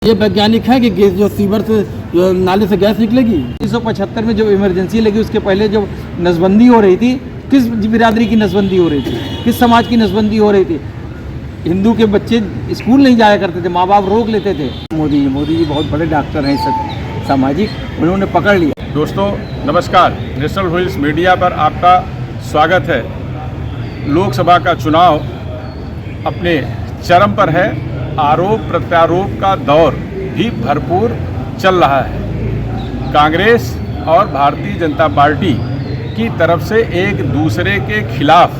ये वैज्ञानिक है कि गैस जो सीवर से जो नाले से गैस निकलेगी। 1975 में जब इमरजेंसी लगी उसके पहले जब नसबंदी हो रही थी, किस बिरादरी की नसबंदी हो रही थी, किस समाज की नसबंदी हो रही थी? हिंदू के बच्चे स्कूल नहीं जाया करते थे, माँ बाप रोक लेते थे। मोदी जी बहुत बड़े डॉक्टर हैं सामाजिक, उन्होंने पकड़ लिया। दोस्तों नमस्कार, नेशनल व्हील्स मीडिया पर आपका स्वागत है। लोकसभा का चुनाव अपने चरम पर है। आरोप प्रत्यारोप का दौर भी भरपूर चल रहा है। कांग्रेस और भारतीय जनता पार्टी की तरफ से एक दूसरे के खिलाफ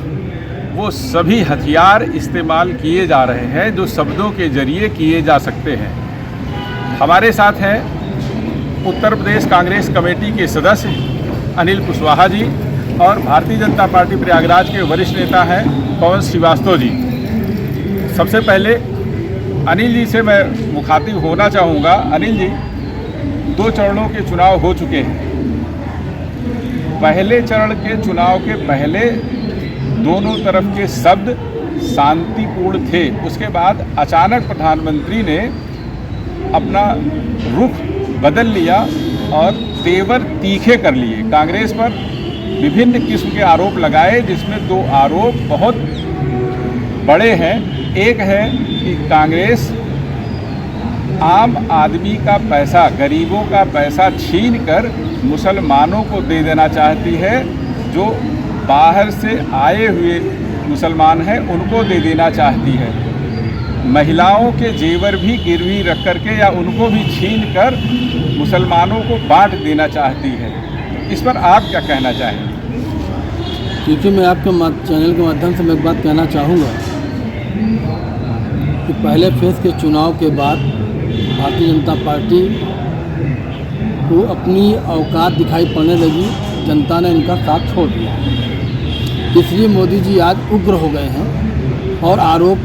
वो सभी हथियार इस्तेमाल किए जा रहे हैं जो शब्दों के जरिए किए जा सकते हैं। हमारे साथ हैं उत्तर प्रदेश कांग्रेस कमेटी के सदस्य अनिल कुशवाहा जी और भारतीय जनता पार्टी प्रयागराज के वरिष्ठ नेता हैं पवन श्रीवास्तव जी। सबसे पहले अनिल जी से मैं मुखातिब होना चाहूँगा। अनिल जी, 2 चरणों के चुनाव हो चुके हैं। पहले चरण के चुनाव के पहले दोनों तरफ के शब्द शांतिपूर्ण थे। उसके बाद अचानक प्रधानमंत्री ने अपना रुख बदल लिया और तेवर तीखे कर लिए। कांग्रेस पर विभिन्न किस्म के आरोप लगाए, जिसमें 2 आरोप बहुत बड़े हैं। एक है कि कांग्रेस आम आदमी का पैसा, गरीबों का पैसा छीनकर मुसलमानों को दे देना चाहती है। जो बाहर से आए हुए मुसलमान हैं उनको दे देना चाहती है। महिलाओं के जेवर भी गिरवी रख करके या उनको भी छीनकर मुसलमानों को बांट देना चाहती है। इस पर आप क्या कहना चाहेंगे? क्योंकि मैं आपके चैनल के माध्यम से मैं एक बात कहना चाहूँगा कि पहले फेज़ के चुनाव के बाद भारतीय जनता पार्टी को अपनी औकात दिखाई पड़ने लगी। जनता ने इनका साथ छोड़ दिया, इसलिए मोदी जी आज उग्र हो गए हैं और आरोप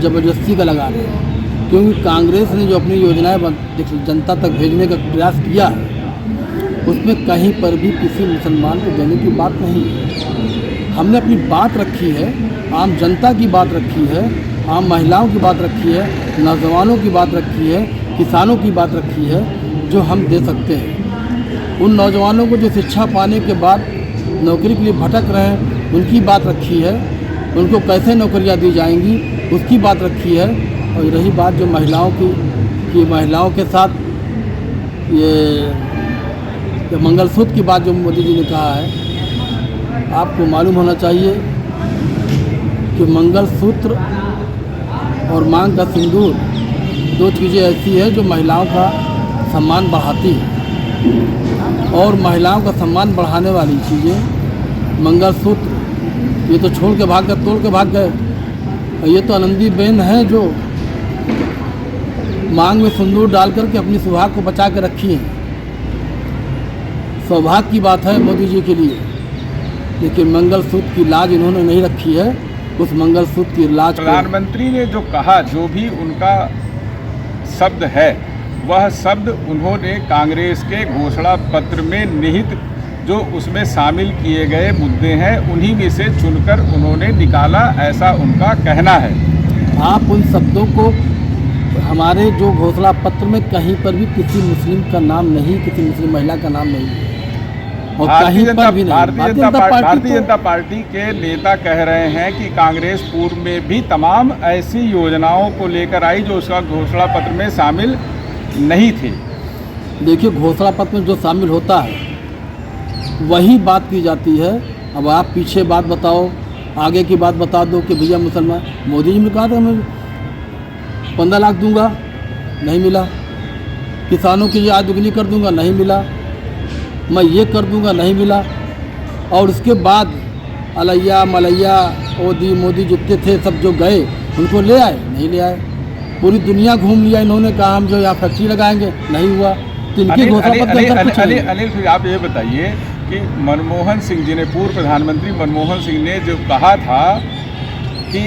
ज़बरदस्ती का लगा रहे हैं। क्योंकि कांग्रेस ने जो अपनी योजनाएं जनता तक भेजने का प्रयास किया है, उसमें कहीं पर भी किसी मुसलमान को देने की बात नहीं है। हमने अपनी बात रखी है, आम जनता की बात रखी है, आम महिलाओं की बात रखी है, नौजवानों की बात रखी है, किसानों की बात रखी है, जो हम दे सकते हैं। उन नौजवानों को जो शिक्षा पाने के बाद नौकरी के लिए भटक रहे हैं, उनकी बात रखी है। उनको कैसे नौकरियां दी जाएंगी, उसकी बात रखी है। और रही बात जो महिलाओं की महिलाओं के साथ ये मंगलसूत्र की बात जो मोदी जी ने कहा है, आपको मालूम होना चाहिए कि मंगलसूत्र और मांग का सिंदूर 2 चीज़ें ऐसी है जो महिलाओं का सम्मान बढ़ाती है। और महिलाओं का सम्मान बढ़ाने वाली चीज़ें मंगलसूत्र, ये तो छोड़ के भाग गए, तोड़ के भाग गए। और ये तो आनंदीबेन है जो मांग में सिंदूर डाल करके अपनी सुहाग को बचा के रखी है। सौभाग्य की बात है मोदी जी के लिए, लेकिन मंगलसूत्र की लाज इन्होंने नहीं रखी है। उस मंगलसूत्र की लाज प्रधानमंत्री ने जो कहा, जो भी उनका शब्द है, वह शब्द उन्होंने कांग्रेस के घोषणा पत्र में निहित जो उसमें शामिल किए गए मुद्दे हैं, उन्हीं में से चुनकर उन्होंने निकाला, ऐसा उनका कहना है। आप उन शब्दों को, हमारे जो घोषणा पत्र में कहीं पर भी किसी मुस्लिम का नाम नहीं, किसी मुस्लिम महिला का नाम नहीं, और कहीं पर भी नहीं। भारतीय जनता पार्टी के नेता कह रहे हैं कि कांग्रेस पूर्व में भी तमाम ऐसी योजनाओं को लेकर आई जो उसका घोषणा पत्र में शामिल नहीं थे। देखिए, घोषणा पत्र में जो शामिल होता है वही बात की जाती है। अब आप पीछे बात बताओ, आगे की बात बता दो कि भैया मुसलमान, मोदी जी ने कहा था मैं 15 लाख दूंगा, नहीं मिला। किसानों की आय दुगनी कर दूंगा, नहीं मिला। मैं ये कर दूंगा, नहीं मिला। और उसके बाद अलैया मलैया मोदी जितने थे सब जो गए उनको ले आए, नहीं ले आए। पूरी दुनिया घूम लिया इन्होंने, कहा हम जो यहाँ फैक्ट्री लगाएंगे, नहीं हुआ। तो इनकी घोषणा अनिल फिर आप ये बताइए कि मनमोहन सिंह जी ने, पूर्व प्रधानमंत्री मनमोहन सिंह ने जो कहा था कि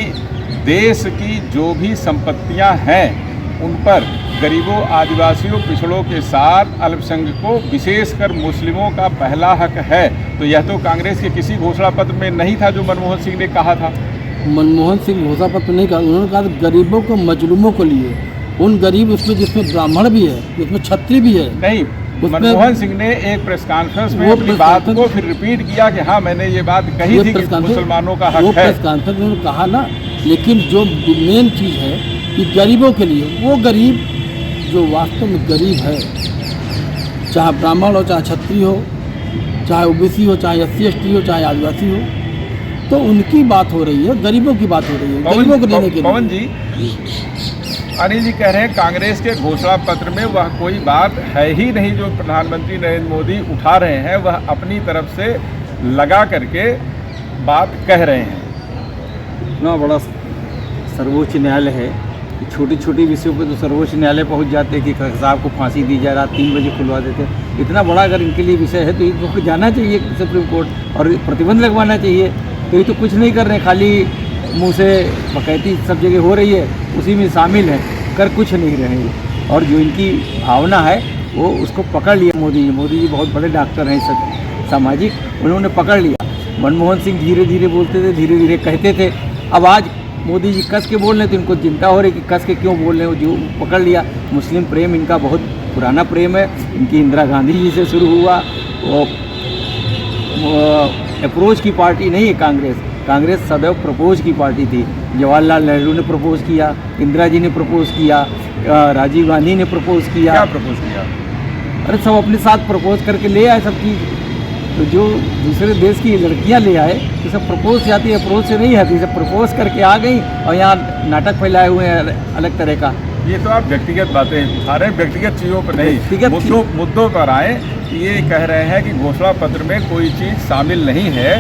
देश की जो भी संपत्तियां हैं उन पर गरीबों, आदिवासियों, पिछड़ों के साथ अल्पसंख्यकों, विशेषकर मुस्लिमों का पहला हक है, तो यह तो कांग्रेस के किसी घोषणा पत्र में नहीं था जो मनमोहन सिंह ने कहा था। मनमोहन सिंह घोषणा पत्र नहीं कहा, उन्होंने कहा गरीबों को, मजलूमों को लिए उन गरीब उसमें जिसमें ब्राह्मण भी है, जिसमें क्षत्रिय भी है। नहीं, मनमोहन सिंह ने एक प्रेस कॉन्फ्रेंस में अपनी बात को फिर रिपीट किया कि हाँ मैंने ये बात कही थी कि मुसलमानों का हक है। वो प्रेस कॉन्फ्रेंस में कहा ना, लेकिन जो मेन चीज़ है कि गरीबों के लिए, वो गरीब जो वास्तव में गरीब है, चाहे ब्राह्मण हो, चाहे क्षत्रिय हो, चाहे ओबीसी हो, चाहे SC/ST हो, चाहे आदिवासी हो, तो उनकी बात हो रही है, गरीबों की बात हो रही है, गरीबों को देने के लिए। पवन जी, अनिल जी कह रहे हैं कांग्रेस के घोषणा पत्र में वह कोई बात है ही नहीं जो प्रधानमंत्री नरेंद्र मोदी उठा रहे हैं, वह अपनी तरफ से लगा करके बात कह रहे हैं। इतना बड़ा सर्वोच्च न्यायालय है, छोटी छोटी विषयों पे तो सर्वोच्च न्यायालय पहुंच जाते कि साहब को फांसी दी जाए, रात 3 बजे खुलवा देते। इतना बड़ा अगर इनके लिए विषय है तो इनको जाना चाहिए सुप्रीम कोर्ट और प्रतिबंध लगवाना चाहिए। तो ये तो कुछ नहीं कर रहे हैं, खाली मुंह से बकैती सब जगह हो रही है, उसी में शामिल है, कर कुछ नहीं रहे हैं। और जो इनकी भावना है वो उसको पकड़ लिया मोदी जी। मोदी जी बहुत बड़े डॉक्टर हैं सब सामाजिक, उन्होंने पकड़ लिया। मनमोहन सिंह धीरे धीरे बोलते थे, धीरे धीरे कहते थे, अब आज मोदी जी कस के बोल रहे, तो इनको चिंता हो रही कि कस के क्यों बोल रहे हैं। जो पकड़ लिया, मुस्लिम प्रेम इनका बहुत पुराना प्रेम है, इनकी इंदिरा गांधी जी से शुरू हुआ। वो अप्रोच की पार्टी नहीं है कांग्रेस, कांग्रेस सदैव प्रपोज की पार्टी थी। जवाहरलाल नेहरू ने प्रपोज किया, इंदिरा जी ने प्रपोज किया, राजीव गांधी ने प्रपोज किया। क्या प्रपोज किया? अरे सब अपने साथ प्रपोज करके ले आए सब चीज़। तो जो दूसरे देश की लड़कियां ले आए तो सब प्रपोज से आती है, अप्रोच से नहीं आती, सब प्रपोज करके आ गई और यहाँ नाटक फैलाए हुए हैं अलग तरह का। ये तो आप व्यक्तिगत बातें उठा रहे हैं, व्यक्तिगत चीज़ों पर नहीं, मुद्दों पर आए। ये कह रहे हैं कि घोषणा पत्र में कोई चीज़ शामिल नहीं है,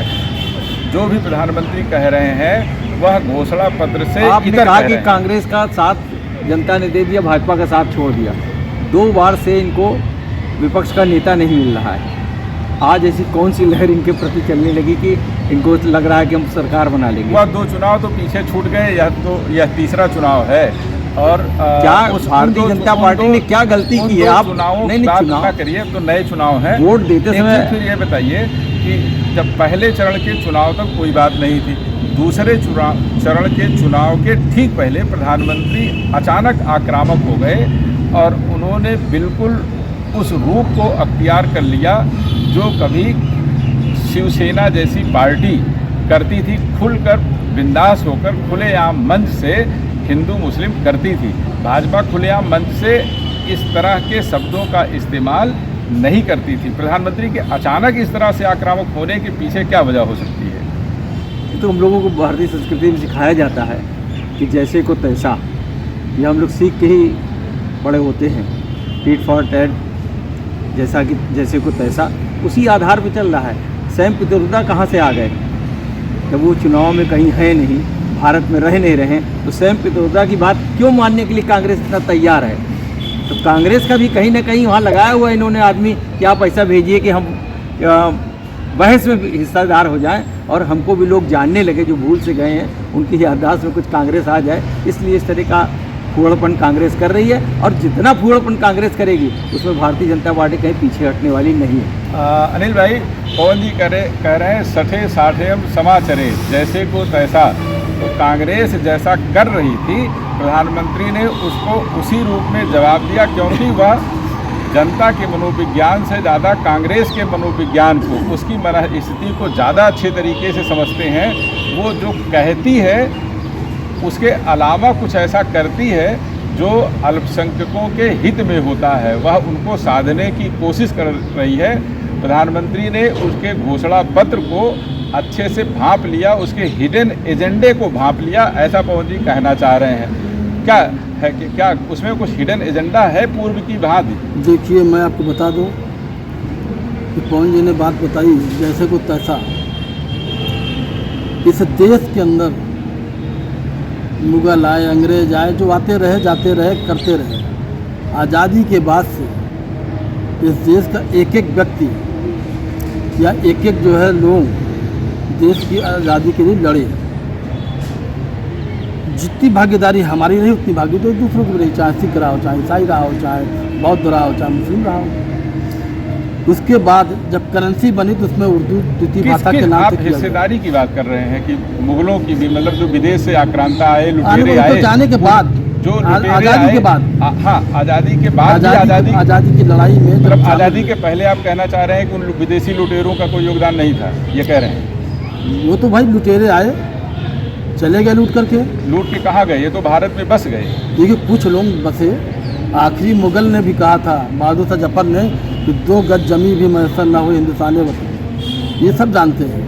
जो भी प्रधानमंत्री कह रहे हैं वह घोषणा पत्र से आपने कहा कि कांग्रेस का साथ जनता ने दे दिया, भाजपा का साथ छोड़ दिया। 2 बार से इनको विपक्ष का नेता नहीं मिल रहा है। आज ऐसी कौन सी लहर इनके प्रति चलने लगी कि इनको लग रहा है कि हम सरकार बना लेंगे? वह 2 चुनाव तो पीछे छूट गए, यह तीसरा चुनाव है। और क्या भारतीय जनता पार्टी ने क्या गलती की है? आप चुनाव करिए, तो नए चुनाव हैं, वोट देते समय। फिर ये बताइए कि जब पहले चरण के चुनाव तक कोई बात नहीं थी, दूसरे चरण के चुनाव के ठीक पहले प्रधानमंत्री अचानक आक्रामक हो गए और उन्होंने बिल्कुल उस रूप को अख्तियार कर लिया जो कभी शिवसेना जैसी पार्टी करती थी, खुलकर बिंदास होकर खुलेआम मंच से हिंदू मुस्लिम करती थी। भाजपा खुलेआम मंच से इस तरह के शब्दों का इस्तेमाल नहीं करती थी। प्रधानमंत्री के अचानक इस तरह से आक्रामक होने के पीछे क्या वजह हो सकती है? तो हम लोगों को भारतीय संस्कृति में सिखाया जाता है कि जैसे को तैसा, ये हम लोग सीख के ही बड़े होते हैं। टीट फॉर टैट, जैसा कि जैसे को तैसा, उसी आधार पर चल रहा है। सैम पित्रोदा कहाँ से आ गए? जब वो चुनाव में कहीं है नहीं, भारत में रह नहीं रहे, तो सैम पित्रोदा की बात क्यों मानने के लिए कांग्रेस इतना तैयार है? तो कांग्रेस का भी कहीं ना कहीं वहाँ लगाया हुआ इन्होंने आदमी कि आप पैसा भेजिए कि हम बहस में हिस्सेदार हो जाएं और हमको भी लोग जानने लगे जो भूल से गए हैं, उनकी याददाश्त में कुछ कांग्रेस आ जाए। इसलिए इस तरह का फूहड़पन कांग्रेस कर रही है, और जितना फूहड़पन कांग्रेस करेगी उसमें भारतीय जनता पार्टी कहीं पीछे हटने वाली नहीं है। अनिल भाई, पवन जी कह रहे हैं सठे साठे हम समाचरे, जैसे को तैसा। तो कांग्रेस जैसा कर रही थी, प्रधानमंत्री ने उसको उसी रूप में जवाब दिया, क्योंकि वह जनता के मनोविज्ञान से ज़्यादा कांग्रेस के मनोविज्ञान को, उसकी मनस्थिति को ज़्यादा अच्छे तरीके से समझते हैं। वो जो कहती है उसके अलावा कुछ ऐसा करती है जो अल्पसंख्यकों के हित में होता है, वह उनको साधने की कोशिश कर रही है। प्रधानमंत्री ने उसके घोषणा पत्र को अच्छे से भांप लिया, उसके हिडन एजेंडे को भांप लिया, ऐसा पवन जी कहना चाह रहे हैं। क्या है कि क्या उसमें कुछ हिडन एजेंडा है पूर्व की भांति? देखिए, मैं आपको बता दूं कि पवन जी ने बात बताई जैसे को तैसा। इस देश के अंदर मुगल आए, अंग्रेज आए, जो आते रहे जाते रहे करते रहे। आज़ादी के बाद से इस देश का एक एक व्यक्ति या एक एक जो है लोग देश की आज़ादी के लिए लड़े। जितनी भागीदारी हमारी रही उतनी भागी तो दूसरों की रही, चाहे सिख रहा हो, चाहे ईसाई रहा हो, चाहे बौद्ध रहा हो, चाहे मुस्लिम रहा हो। उसके बाद जब करेंसी बनी तो उसमें उर्दू द्वितीय भाषा के नाम से हिस्सेदारी की बात कर रहे हैं कि मुगलों की भी, मतलब जो विदेश से आक्रांता आए, लुटेरे आए, जाने के बाद जो लुटेरे आज़ादी के आए- बाद हाँ, आज़ादी के बाद भी आज़ादी की लड़ाई में मतलब आज़ादी के पहले आप कहना चाह रहे हैं कि उन विदेशी लुटेरों का कोई योगदान नहीं था, ये कह रहे हैं? वो तो भाई लुटेरे आए, चले गए लूट करके। लूट के कहाँ गए? ये तो भारत में बस गए। देखिए कुछ लोग बसे, आखिरी मुगल ने भी कहा था, बहादुर शाह जफर ने, कि 2 गज जमी भी मैसर ना हो हिंदुस्तान वतन। ये सब जानते हैं।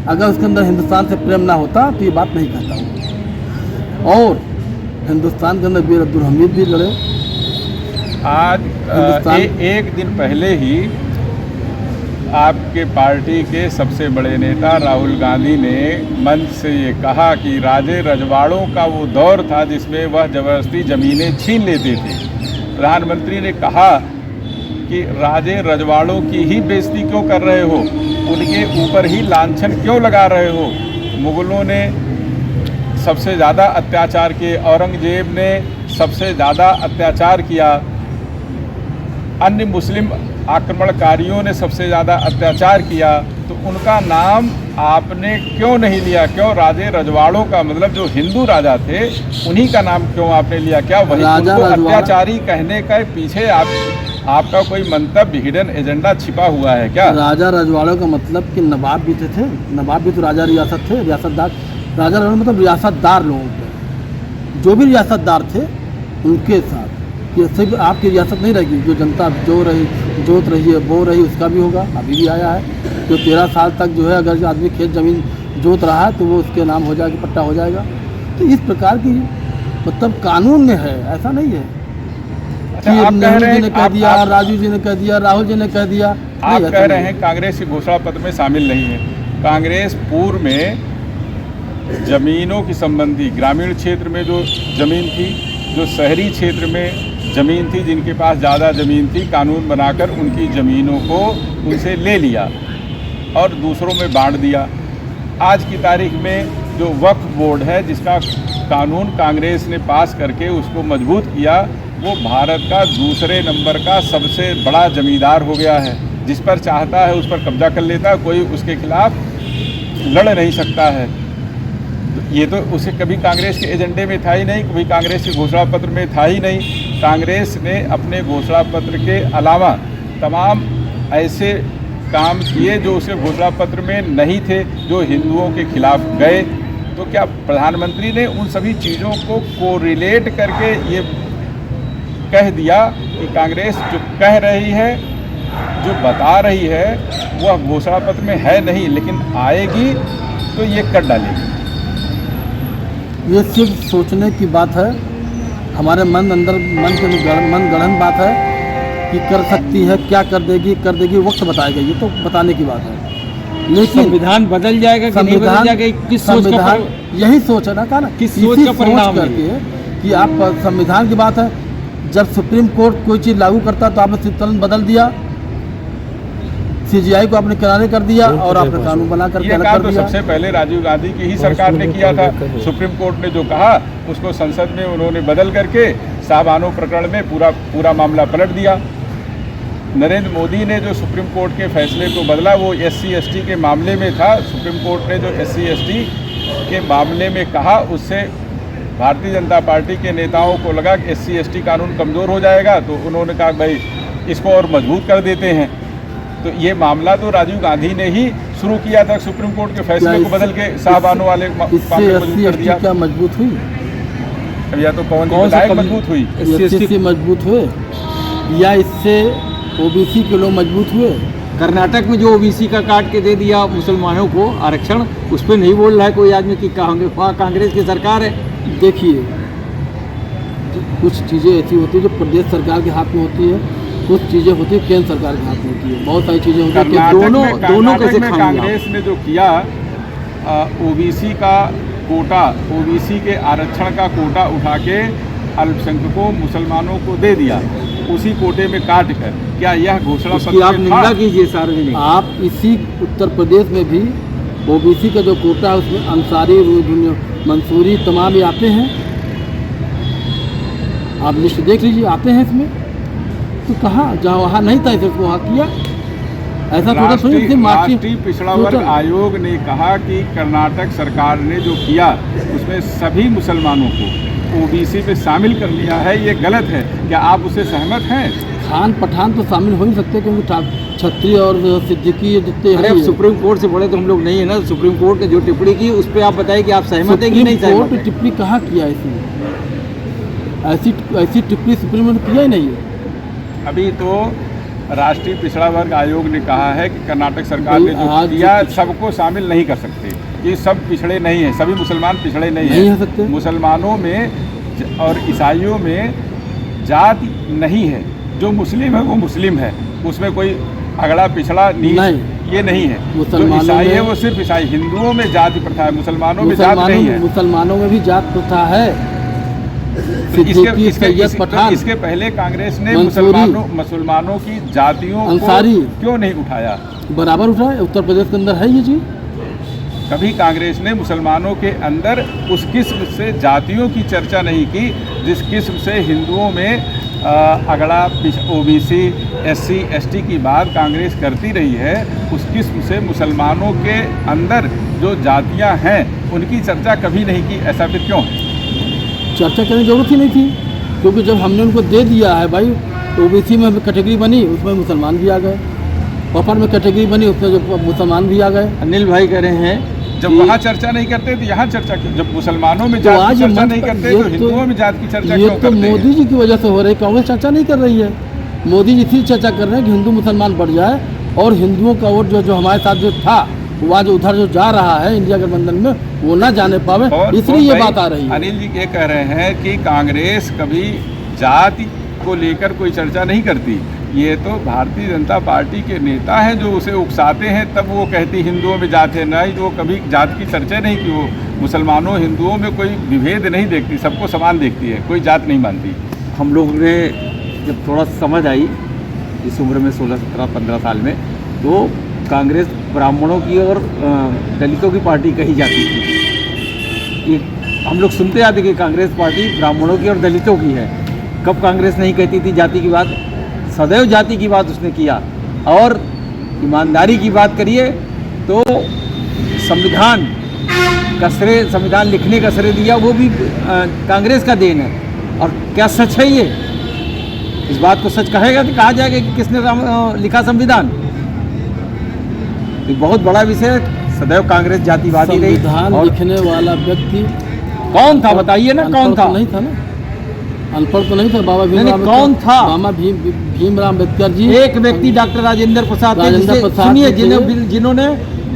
अगर उसके अंदर हिंदुस्तान से प्रेम ना होता तो ये बात नहीं कहता हूँ। और हिंदुस्तान के अंदर वीर अब्दुल हमीद भी लड़े। आज एक दिन पहले ही आपके पार्टी के सबसे बड़े नेता राहुल गांधी ने मंच से ये कहा कि राजे रजवाड़ों का वो दौर था जिसमें वह ज़बरदस्ती ज़मीनें छीन लेते थे। प्रधानमंत्री ने कहा कि राजे रजवाड़ों की ही बेइज्जती क्यों कर रहे हो, उनके ऊपर ही लांछन क्यों लगा रहे हो। मुग़लों ने सबसे ज़्यादा अत्याचार किए, औरंगजेब ने सबसे ज़्यादा अत्याचार किया, अन्य मुस्लिम आक्रमणकारियों ने सबसे ज़्यादा अत्याचार किया, तो उनका नाम आपने क्यों नहीं लिया? क्यों राजे रजवाड़ों का मतलब जो हिंदू राजा थे उन्हीं का नाम क्यों आपने लिया? क्या वही उनको अत्याचारी कहने के पीछे आपका कोई मंतव्य, हिडन एजेंडा छिपा हुआ है क्या? राजा रजवाड़ों का मतलब कि नवाब भी थे, नवाब भी तो राजा रियासत थे, रियासतदार। राजा रजवाड़ा मतलब रियासतदार लोगों के, जो भी रियासतदार थे उनके साथ। ये सिर्फ आपकी रियासत नहीं रहेगी, जो जनता जोत रही है, बो रही, उसका भी होगा। अभी भी आया है जो 13 साल तक जो है, अगर आदमी खेत ज़मीन जोत रहा है तो वो उसके नाम हो जाएगा, पट्टा हो जाएगा। तो इस प्रकार की मतलब कानून में है, ऐसा नहीं है अच्छा, कि आप कह नेहरू रहे जी ने हैं, कह दिया, राजू जी ने कह दिया, राहुल जी ने कह दिया। आप कह रहे हैं कांग्रेस की घोषणा पत्र में शामिल नहीं है। कांग्रेस पूर्व में ज़मीनों की संबंधी, ग्रामीण क्षेत्र में जो ज़मीन थी, जो शहरी क्षेत्र में ज़मीन थी, जिनके पास ज़्यादा ज़मीन थी, कानून बनाकर उनकी ज़मीनों को उनसे ले लिया और दूसरों में बांट दिया। आज की तारीख में जो वक्फ बोर्ड है, जिसका कानून कांग्रेस ने पास करके उसको मजबूत किया, वो भारत का दूसरे नंबर का सबसे बड़ा जमींदार हो गया है। जिस पर चाहता है उस पर कब्जा कर लेता है, कोई उसके खिलाफ लड़ नहीं सकता है। ये तो उसे कभी कांग्रेस के एजेंडे में था ही नहीं, कभी कांग्रेस के घोषणा पत्र में था ही नहीं। कांग्रेस ने अपने घोषणा पत्र के अलावा तमाम ऐसे काम किए जो उसके घोषणा पत्र में नहीं थे, जो हिंदुओं के खिलाफ गए। तो क्या प्रधानमंत्री ने उन सभी चीज़ों को कोरिलेट करके ये कह दिया कि कांग्रेस जो कह रही है, जो बता रही है, वह घोषणा पत्र में है नहीं, लेकिन आएगी तो ये कर डालेगी? ये सिर्फ सोचने की बात है, हमारे मन गढ़न बात है कि कर सकती है, क्या कर देगी, वक्त बताएगा। ये तो बताने की बात है। लेकिन संविधान बदल जाएगा कि नहीं बदल जाएगा, किस सोच का यही सोच है ना, कहा ना, किस सोच का परिणाम करके कि आप संविधान की बात है। जब सुप्रीम कोर्ट कोई चीज़ लागू करता तो आपने तुरंत बदल दिया, CGI को आपने किनारे कर दिया और आपने कानून बना करके अलग कर दिया। सबसे पहले राजीव गांधी की ही सरकार ने किया था। सुप्रीम कोर्ट ने जो कहा उसको संसद में उन्होंने बदल करके साहबानो प्रकरण में पूरा मामला पलट दिया। नरेंद्र मोदी ने जो सुप्रीम कोर्ट के फैसले को बदला वो SC/ST के मामले में था। सुप्रीम कोर्ट ने जो SC/ST के मामले में कहा, उससे भारतीय जनता पार्टी के नेताओं को लगा कि SC/ST कानून कमज़ोर हो जाएगा, तो उन्होंने कहा भाई इसको और मजबूत कर देते हैं। तो ये मामला तो राजीव गांधी ने ही शुरू किया था, सुप्रीम कोर्ट के फैसले को बदल के साहबानों वाले क्या मजबूत हुई? या तो कौन सी मजबूत हुई? SC मजबूत हुए या इससे OBC के लोग मजबूत हुए? कर्नाटक में जो OBC का काट के दे दिया मुसलमानों को आरक्षण, उस पर नहीं बोल रहा है कोई आदमी कि वहाँ कांग्रेस की सरकार है। देखिए, कुछ चीज़ें ऐसी होती है जो प्रदेश सरकार के हाथ में होती है, कुछ चीज़ें होती है केंद्र सरकार के हाथ में होती है। बहुत सारी चीज़ें होती है कि दोनों कैसे खाएंगे। कांग्रेस ने जो किया, OBC का कोटा, OBC के आरक्षण का कोटा उठा के अल्पसंख्यकों मुसलमानों को दे दिया, उसी कोटे में काट कर। क्या यह घोषणा पत्र आप निंदा कीजिए सार्वजनिक? आप इसी उत्तर प्रदेश में भी OBC का जो कोटा है उसमें अंसारी, मंसूरी, तमाम ये आते हैं। आप लिस्ट देख लीजिए, आते हैं इसमें। तो कहाँ, जहाँ वहाँ नहीं था इसे वहाँ किया। ऐसा राष्ट्रीय पिछड़ा वर्ग आयोग ने कहा कि कर्नाटक सरकार ने जो किया उसमें सभी मुसलमानों को ओबीसी में शामिल कर लिया है, ये गलत है। क्या आप उससे सहमत हैं? खान पठान तो शामिल हो नहीं सकते, क्योंकि छत्री और सिद्दीकी जितने अरे अब सुप्रीम कोर्ट से बड़े तो हम लोग नहीं है ना। सुप्रीम कोर्ट ने जो टिप्पणी की उस पर आप बताइए कि आप सहमत हैं कि नहीं सहमत कोर्ट हैं? टिप्पणी कहाँ किया इसने? ऐसी टिप्पणी सुप्रीम कोर्ट ने किया ही नहीं है। अभी तो राष्ट्रीय पिछड़ा वर्ग आयोग ने कहा है कि कर्नाटक सरकार ने जो आज किया सबको शामिल नहीं कर सकते। ये सब पिछड़े नहीं हैं, सभी मुसलमान पिछड़े नहीं हो सकते। हैं। मुसलमानों में और ईसाइयों में जाति नहीं है। जो मुस्लिम है वो मुस्लिम है, उसमें कोई अगड़ा पिछड़ा नहीं, ये नहीं है। जो ईसाई है वो सिर्फ ईसाई। हिंदुओं में जाति प्रथा है, मुसलमानों में जात नहीं है। मुसलमानों में भी जात प्रथा है। तो इसके पहले कांग्रेस ने मुसलमानों की जातियों को क्यों नहीं उठाया? बराबर उठाया। उत्तर प्रदेश के अंदर है ये चीज। कभी कांग्रेस ने मुसलमानों के अंदर उस किस्म से जातियों की चर्चा नहीं की जिस किस्म से हिंदुओं में अगड़ा ओबीसी एससी एसटी की बात कांग्रेस करती रही है। उस किस्म से मुसलमानों के अंदर जो जातियां हैं उनकी चर्चा कभी नहीं की। ऐसा फिर क्यों? चर्चा करने की जरूरत ही नहीं थी, क्योंकि जब हमने उनको दे दिया है भाई, ओबीसी में कैटेगरी बनी उसमें मुसलमान भी आ गए, पपर में कैटेगरी बनी उसमें जो मुसलमान भी आ गए। अनिल भाई कह रहे हैं जब वहाँ चर्चा नहीं करते तो यहाँ चर्चा क्यों? जब मुसलमानों में जात की चर्चा नहीं करते तो हिंदुओं में जात की चर्चा क्यों करते हैं? ये तो मोदी जी की वजह से हो रही है। कांग्रेस चर्चा नहीं कर रही है। मोदी जी इसी चर्चा कर रहे हैं कि हिंदू मुसलमान बढ़ जाए और हिंदुओं का वोट जो हमारे साथ जो था वह जो उधर जो जा रहा है इंडिया गठबंधन में वो ना जाने पावे, इसलिए ये बात आ रही है। अनिल जी ये कह रहे हैं कि कांग्रेस कभी जाति को लेकर कोई चर्चा नहीं करती। ये तो भारतीय जनता पार्टी के नेता हैं जो उसे उकसाते हैं, तब वो कहती हिंदुओं में जात है। नहीं तो वो कभी जात की चर्चा नहीं की। वो मुसलमानों हिंदुओं में कोई विभेद नहीं देखती, सबको समान देखती है, कोई जात नहीं मानती। हम लोग ने जब थोड़ा समझ आई इस उम्र में 16, 17, 15 साल में, तो कांग्रेस ब्राह्मणों की और दलितों की पार्टी कही जाती थी। ये हम लोग सुनते आते कि कांग्रेस पार्टी ब्राह्मणों की और दलितों की है। कब कांग्रेस नहीं कहती थी जाति की बात? सदैव जाति की बात उसने किया। और ईमानदारी की बात करिए तो संविधान का श्रेय, संविधान लिखने का श्रेय दिया वो भी कांग्रेस का देन है। और क्या सच है ये? इस बात को सच कहेगा तो कहा जाएगा कि किसने लिखा संविधान? एक बहुत बड़ा विषय। सदैव कांग्रेस जातिवादी रही। संविधान लिखने वाला व्यक्ति कौन था बताइए ना? कौन था? नहीं था ना, अनपढ़ तो नहीं था। बाबा भीमराव कौन था? बाबा भीमराव अम्बेडकर जी। एक व्यक्ति डॉक्टर राजेंद्र प्रसाद सुनिए, जिन्होंने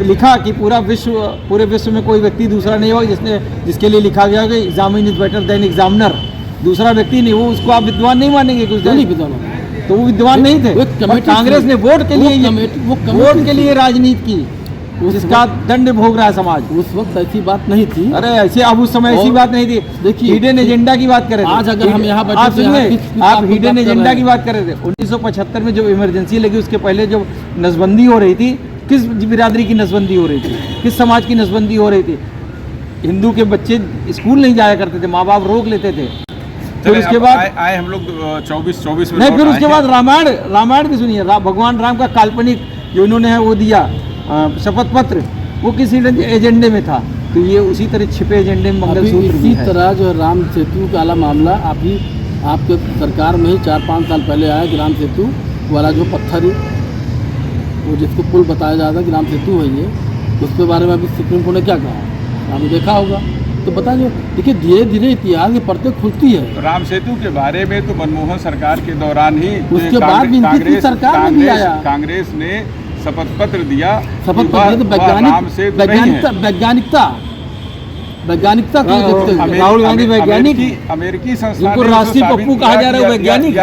लिखा कि पूरे विश्व में कोई व्यक्ति दूसरा नहीं होगा जिसके लिए लिखा गया कि examine is better than examiner. दूसरा व्यक्ति नहीं, वो उसको आप विद्वान नहीं मानेंगे कुछ नहीं विद्वान, तो वो विद्वान नहीं थे। कांग्रेस ने वोट के लिए राजनीति की, जिसका दंड भोग रहा है समाज। उस वक्त ऐसी बात नहीं थी। अरे ऐसे अब उस समय ऐसी बात नहीं थी। देखिए हिडन एजेंडा की बात कर रहे थे। आज अगर हम यहाँ आप सुनिए, आप हिडन एजेंडा की बात कर रहे थे। 1975 में जब इमरजेंसी लगी उसके पहले जब नसबंदी हो रही थी, किस बिरादरी की नसबंदी हो रही थी? किस समाज की नसबंदी हो रही थी? हिंदू के बच्चे स्कूल नहीं जाया करते थे, माँ बाप रोक लेते थे। फिर उसके बाद आए हम लोग 24 में नहीं, फिर उसके बाद रामायण भी सुनिए। भगवान राम का काल्पनिक जो इन्होंने है वो दिया शपथ पत्र, वो किस एजेंडे में था? तो ये उसी तरह छिपे एजेंडे में मंगलसूत्र भी है। इसी तरह जो राम सेतु वाला मामला अभी आपके सरकार में ही 4-5 साल पहले आया कि राम सेतु वाला जो पत्थर वो जिसको पुल बताया जाता है कि राम सेतु है ये, उसके बारे में अभी सुप्रीम कोर्ट ने क्या कहा आपने देखा होगा। तो बताइए, देखिए धीरे धीरे इतिहास की परतें खुलती है। तो राम सेतु के बारे में तो मनमोहन सरकार के दौरान ही उसके बाद भी सरकार में आया, कांग्रेस ने शपथ पत्र दिया। शपथ पत्र तो वैज्ञानिकता राहुल गांधी वैज्ञानिक, अमेरिकी संस्था जिनको राष्ट्रीय पप्पू कहा जा रहा है वैज्ञानिक,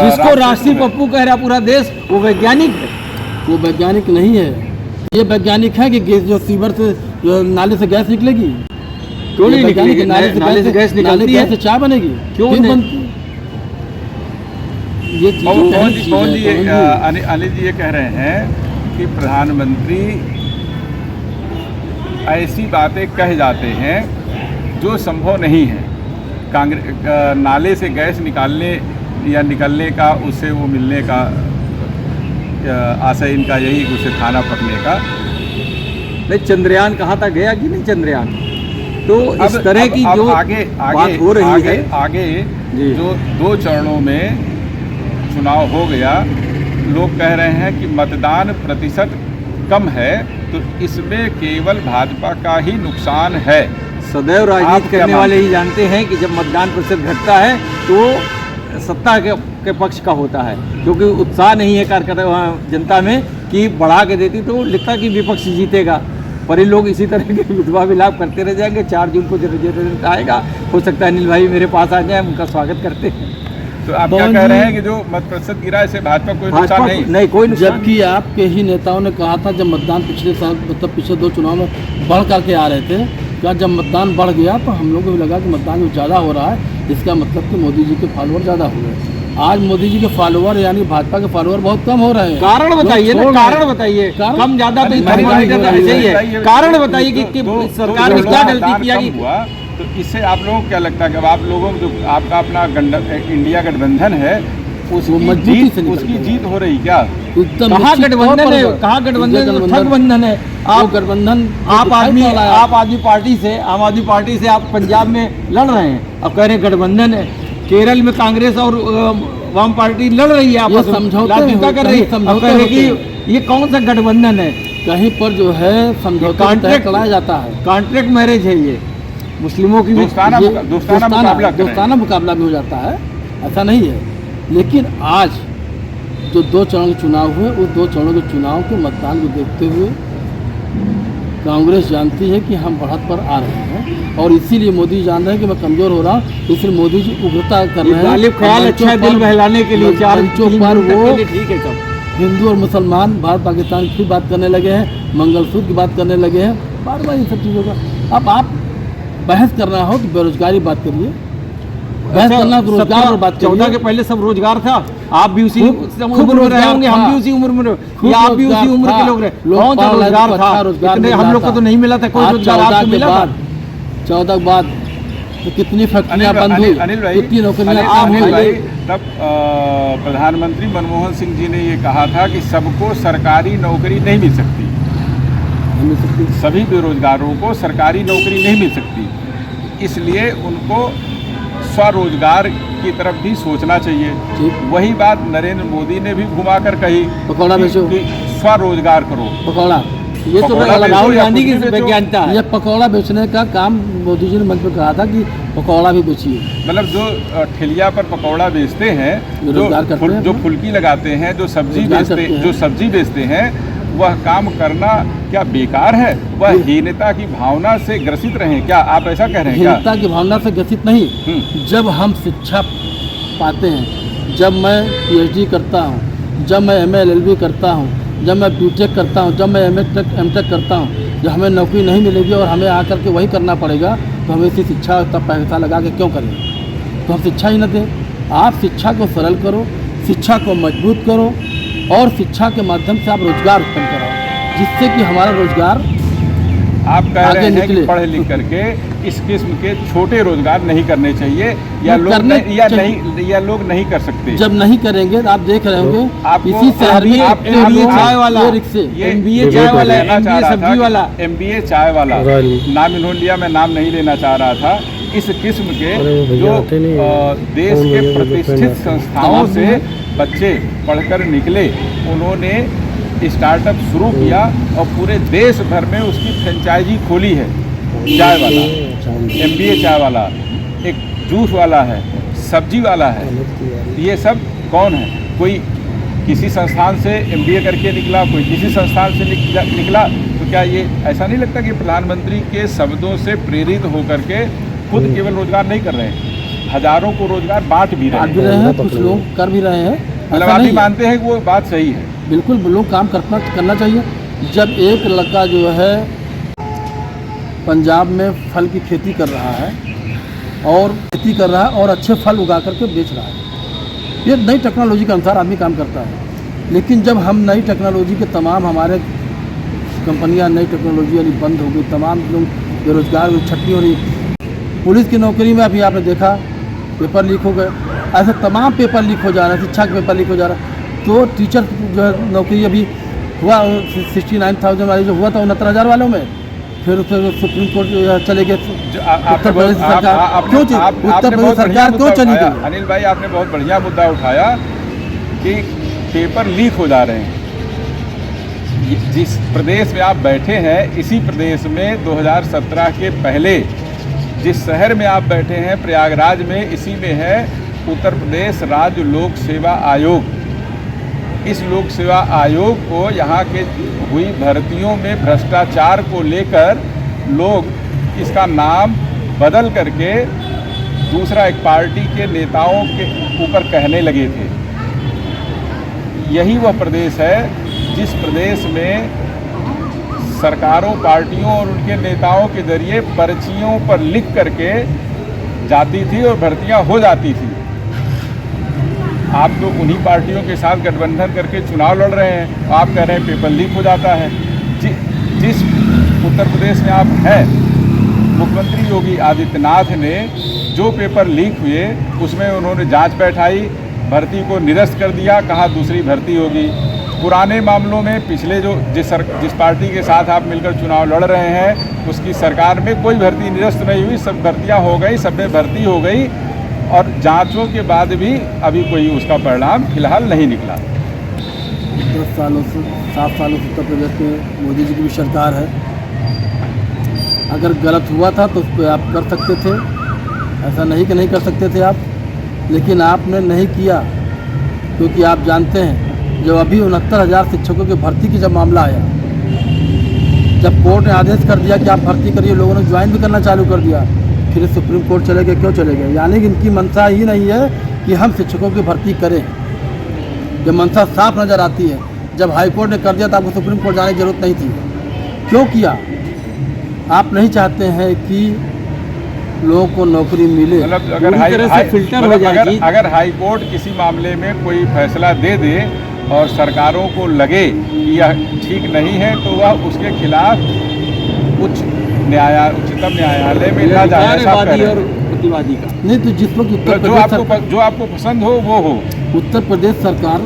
जिसको राष्ट्रीय पप्पू कह रहा पूरा देश, वो वैज्ञानिक है। वो वैज्ञानिक नहीं है। ये वैज्ञानिक है कि गैस जो सीवर से जो नाले से गैस निकलेगी, क्यों नहीं निकलेगी? नाले से गैस निकलती है तो चाय बनेगी, क्यों नहीं बनती? ये अनिल जी ये कह रहे हैं कि प्रधानमंत्री ऐसी बातें कह जाते हैं जो संभव नहीं है। कांग्रेस नाले से गैस निकालने या निकलने का, उससे वो मिलने का आशय इनका यही, उसे खाना पकने का। नहीं, चंद्रयान कहाँ तक गया कि नहीं चंद्रयान? तो इस तरह की जो आगे बात हो रही है, आगे जी। जो 2 चरणों में चुनाव हो गया, लोग कह रहे हैं कि मतदान प्रतिशत कम है, तो इसमें केवल भाजपा का ही नुकसान है। सदैव आप राजनीति क्या करने वाले मानते ही जानते हैं कि जब मतदान प्रतिशत घटता है तो सत्ता के पक्ष का होता है, क्योंकि उत्साह नहीं है कार्यकर्ता जनता में कि बढ़ा के देती तो लिखता कि विपक्ष जीतेगा। पर ये लोग इसी तरह के विधवा विलाप करते रह जाएंगे। 4 जून को रिजल्ट आएगा, हो सकता है अनिल भाई मेरे पास आ जाए, उनका स्वागत करते हैं। तो आप क्या कह रहे हैं कि जो मत प्रतिशत गिरा इससे भाजपा को कोई नुकसान नहीं? कोई नुकसान जबकि आपके ही नेताओं ने कहा था जब मतदान पिछले साल मतलब पिछले 2 चुनाव में बढ़ करके आ रहे थे, क्या जब मतदान बढ़ गया तो हम लोगों को भी लगा कि मतदान ज़्यादा हो रहा है, इसका मतलब कि मोदी जी के फॉलोअर ज़्यादा हो गए। आज मोदी जी के फॉलोअर यानी भाजपा के फॉलोअर बहुत कम हो रहे हैं। कारण बताइए ना, कारण बताइए। कम ज्यादा तो थर्मामीटर ऐसे ही है। कारण बताइए कि सरकार ने क्या गलती किया कि हुआ, तो इससे आप लोगों को क्या लगता है कि अब आप लोगों जो आपका अपना इंडिया गठबंधन है उसकी जीत हो रही क्या? कहाँ गठबंधन है, कहाँ गठबंधन, ठगबंधन है। आप गठबंधन आप आदमी पार्टी से, आम आदमी पार्टी से आप पंजाब में लड़ रहे हैं, अब कह रहे हैं गठबंधन है। केरल में कांग्रेस और वाम पार्टी लड़ रही है, आपस में समझौता कर रही है, अब कह रहे कि ये कौन सा गठबंधन है? कहीं पर जो है समझौता कराया जाता है, कॉन्ट्रैक्ट मैरिज है ये। मुस्लिमों की दोस्ताना मुकाबला भी हो जाता है, ऐसा नहीं है। लेकिन आज जो 2 चरण के चुनाव हुए, उस 2 चरणों के चुनाव के मतदान को देखते हुए कांग्रेस जानती है कि हम बढ़त पर आ रहे हैं और इसीलिए मोदी जान रहे हैं कि मैं कमज़ोर हो रहा हूँ, इसलिए मोदी जी उग्रता कर रहे हैं। गालिब ख्याल अच्छा दिल बहलाने के लिए 4 मंचों पर वो ठीक है सब हिंदू और मुसलमान भारत पाकिस्तान की बात करने लगे हैं, मंगलसूत्र की बात करने लगे हैं, बार बार इन सब चीज़ों का। अब आप बहस करना हो तो बेरोजगारी बात करिए, बहस करना तो रोजगार और बात करिए। 14 के पहले सब रोजगार था, आप भी उसी उम्र में रहे होंगे, हम भी उसी उम्र में रहे, आप भी उसी उम्र के लोग रहे। कौन सा रोजगार था? इतने हम लोग को तो नहीं मिला था कोई रोजगार, आपको मिला था? 14 के बाद तो कितनी फैक्ट्रियां बंद हुई, कितनी नौकरियां अनिल भाई, तब प्रधानमंत्री मनमोहन सिंह जी ने ये कहा था कि सबको सरकारी नौकरी नहीं मिल सकती, सभी बेरोजगारों को सरकारी नौकरी नहीं मिल सकती, इसलिए उनको स्वरोजगार की तरफ भी सोचना चाहिए। वही बात नरेंद्र मोदी ने भी घुमाकर कही, पकौड़ा बेचो, स्वरोजगार करो। पकौड़ा, ये तो राहुल गांधी की वैज्ञानिकता है। ये पकौड़ा बेचने का काम मोदी जी ने मंच पर कहा था कि पकौड़ा भी बेचिए। मतलब जो ठेलिया पर पकौड़ा बेचते हैं, जो फुल्की लगाते हैं, जो सब्जी बेचते हैं, वह काम करना क्या बेकार है? वह हीनता की भावना से ग्रसित रहे क्या? आप ऐसा कह रहे हैं क्या? हीनता की भावना से ग्रसित नहीं, जब हम शिक्षा पाते हैं, जब मैं PhD करता हूँ, जब मैं MA LLB करता हूँ, जब मैं BTech करता हूँ, जब मैं M.Tech करता हूँ, जब हमें नौकरी नहीं मिलेगी और हमें आकर के वही करना पड़ेगा, तो हमें इसी शिक्षा तब पैसा लगा के क्यों करें? तो हम शिक्षा ही न दें। आप शिक्षा को सरल करो, शिक्षा को मजबूत करो और शिक्षा के माध्यम से आप रोजगार उत्पन्न कराओ, जिससे कि हमारा रोजगार आप कह रहे हैं कि पढ़ लिख करके इस किस्म के छोटे रोजगार नहीं करने चाहिए, या लोग नहीं कर सकते। जब नहीं करेंगे आप देख रहे होंगे इसी शहर में MBA चाय वाला, MBA चाय वाला, MBA सब्जी वाला, MBA चाय वाला, नाम इन्होंने लिया, मैं नाम नहीं लेना चाह रहा था। इस किस्म के जो देश के प्रतिष्ठित संस्थाओं से बच्चे पढ़कर निकले, उन्होंने स्टार्टअप शुरू किया और पूरे देश भर में उसकी फ्रेंचाइजी खोली है। चाय वाला, MBA चाय वाला, एक जूस वाला है, सब्जी वाला है। ये सब कौन है? कोई किसी संस्थान से MBA करके निकला, कोई किसी संस्थान से निकला। तो क्या ये ऐसा नहीं लगता कि प्रधानमंत्री के शब्दों से प्रेरित होकर के खुद केवल रोजगार नहीं कर रहे हैं, हजारों को रोजगार बांट भी रहे हैं, कुछ लोग कर भी रहे हैं। मतलब आप भी मानते हैं कि वो बात सही है? बिल्कुल, लोग काम करना चाहिए। जब एक लड़का जो है पंजाब में फल की खेती कर रहा है और अच्छे फल उगा करके बेच रहा है, ये नई टेक्नोलॉजी के अनुसार आदमी काम करता है। लेकिन जब हम नई टेक्नोलॉजी के तमाम हमारे कंपनियां नई टेक्नोलॉजी यानी बंद हो गई, तमाम लोग बेरोजगार छटनी हो रही, पुलिस की नौकरी में अभी आपने देखा पेपर लीक हो गए, ऐसे तमाम पेपर लीक हो जा रहे हैं, शिक्षा के पेपर लीक हो जा रहा है। तो टीचर जो है नौकरी अभी हुआ 69,000 वाली जो हुआ था 69,000 वालों में, फिर उसे सुप्रीम कोर्ट चले गए। आपने उत्तर प्रदेश बहुत- सरकार आप- क्यों आपने उत्तर बहुत प्रदेश बढ़िया सरकार क्यों मुद्दा चली उठाया। गई? अनिल भाई, आपने बहुत बढ़िया मुद्दा उठाया कि पेपर लीक हो जा रहे हैं। जिस प्रदेश में आप बैठे हैं, इसी प्रदेश में 2017 के पहले जिस शहर में आप बैठे हैं, प्रयागराज में, इसी में है उत्तर प्रदेश राज्य लोक सेवा आयोग। इस लोक सेवा आयोग को यहाँ के हुई भर्तियों में भ्रष्टाचार को लेकर लोग इसका नाम बदल करके दूसरा एक पार्टी के नेताओं के ऊपर कहने लगे थे। यही वह प्रदेश है जिस प्रदेश में सरकारों, पार्टियों और उनके नेताओं के जरिए पर्चियों पर लिख करके जाती थी और भर्तियां हो जाती थी। आप तो उन्हीं पार्टियों के साथ गठबंधन करके चुनाव लड़ रहे हैं, आप कह रहे हैं पेपर लीक हो जाता है। जिस उत्तर प्रदेश में आप हैं, मुख्यमंत्री योगी आदित्यनाथ ने जो पेपर लीक हुए उसमें उन्होंने जांच बैठाई, भर्ती को निरस्त कर दिया, कहा दूसरी भर्ती होगी। पुराने मामलों में पिछले जिस पार्टी के साथ आप मिलकर चुनाव लड़ रहे हैं उसकी सरकार में कोई भर्ती निरस्त नहीं हुई, सब भर्तियां हो गई, सब में भर्ती हो गई और जांचों के बाद भी अभी कोई उसका परिणाम फिलहाल नहीं निकला। 10 सालों से 7 सालों से उत्तर प्रदेश में मोदी जी की भी सरकार है। अगर गलत हुआ था तो उस पर आप कर सकते थे, ऐसा नहीं कि नहीं कर सकते थे आप, लेकिन आपने नहीं किया क्योंकि आप जानते हैं जब अभी 69,000 शिक्षकों की भर्ती की जब मामला आया, जब कोर्ट ने आदेश कर दिया कि आप भर्ती करिए, लोगों ने ज्वाइन भी करना चालू कर दिया, फिर सुप्रीम कोर्ट चले गए। क्यों चले गए? यानी कि इनकी मंशा ही नहीं है कि हम शिक्षकों की भर्ती करें। जब मंशा साफ नज़र आती है, जब हाई कोर्ट ने कर दिया तो आपको सुप्रीम कोर्ट जाने की जरूरत नहीं थी। क्यों किया? आप नहीं चाहते हैं कि लोगों को नौकरी मिले। मतलब अगर अगर हाई कोर्ट किसी मामले में कोई फैसला दे दे और सरकारों को लगे कि यह ठीक नहीं है तो वह उसके खिलाफ उच्चतम न्यायालय में ना जाना और प्रतिवादी का नहीं, तो जिस वक्त उत्तर प्रदेश जो आपको पसंद हो वो हो। उत्तर प्रदेश सरकार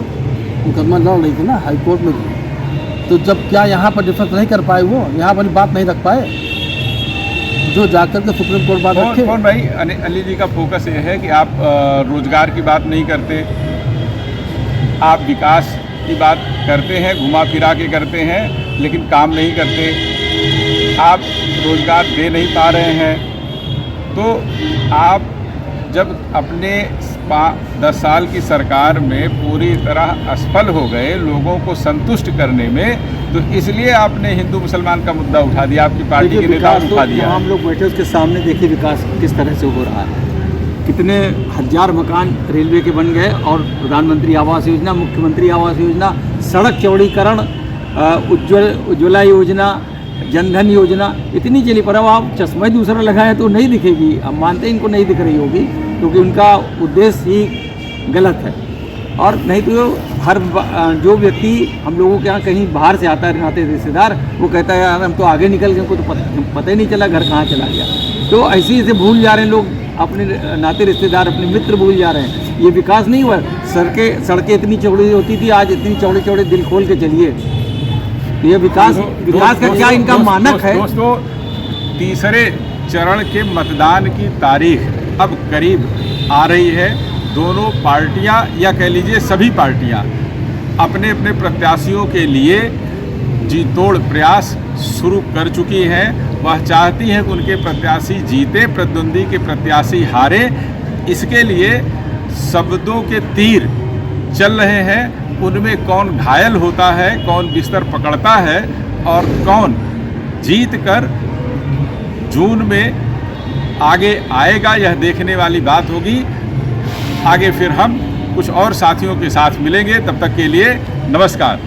मुकदमा लड़ रही थी ना हाई कोर्ट में, तो जब क्या यहाँ पर डिफेंस नहीं कर पाए, वो यहाँ पर बात नहीं रख पाए जो जाकर के सुप्रीम कोर्ट बात रखे। कौन भाई, अनिल जी का फोकस ये है कि आप रोजगार की बात नहीं करते, आप विकास की बात करते हैं, घुमा फिरा के करते हैं, लेकिन काम नहीं करते, आप रोजगार दे नहीं पा रहे हैं। तो आप जब अपने 10 साल की सरकार में पूरी तरह असफल हो गए लोगों को संतुष्ट करने में, तो इसलिए आपने हिंदू मुसलमान का मुद्दा उठा दिया, आपकी पार्टी के नेताओं ने उठा दिया। हम लोग बैठे उसके सामने देखिए विकास किस तरह से हो रहा है। कितने हजार मकान रेलवे के बन गए और प्रधानमंत्री आवास योजना, मुख्यमंत्री आवास योजना, सड़क चौड़ीकरण, उज्ज्वला योजना, जनधन योजना इतनी चली, पर अब आप चश्मा दूसरा लगाए तो नहीं दिखेगी। हम मानते हैं इनको नहीं दिख रही होगी क्योंकि उनका उद्देश्य ही गलत है। और नहीं तो हर जो व्यक्ति हम लोगों के यहाँ कहीं बाहर से आता है, नाते रिश्तेदार, वो कहता है यार हम तो आगे निकल गए, हमको तो पता ही नहीं चला घर कहाँ चला गया। तो ऐसे भूल जा रहे हैं लोग, अपने नाते रिश्तेदार, अपने मित्र भूल जा रहे हैं। ये विकास नहीं हुआ। सड़कें इतनी चौड़ी होती थी, आज इतनी चौड़े चौड़े दिल खोल के चलिए। ये विकास का क्या इनका मानक है? दोस्तों, तीसरे चरण के मतदान की तारीख अब करीब आ रही है। दोनों पार्टियां या कह लीजिए सभी पार्टियां अपने अपने प्रत्याशियों के लिए जी तोड़ प्रयास शुरू कर चुकी हैं। वह चाहती हैं कि उनके प्रत्याशी जीते, प्रतिद्वंदी के प्रत्याशी हारे। इसके लिए शब्दों के तीर चल रहे हैं। उनमें कौन घायल होता है, कौन बिस्तर पकड़ता है और कौन जीत कर जून में आगे आएगा, यह देखने वाली बात होगी। आगे फिर हम कुछ और साथियों के साथ मिलेंगे। तब तक के लिए नमस्कार।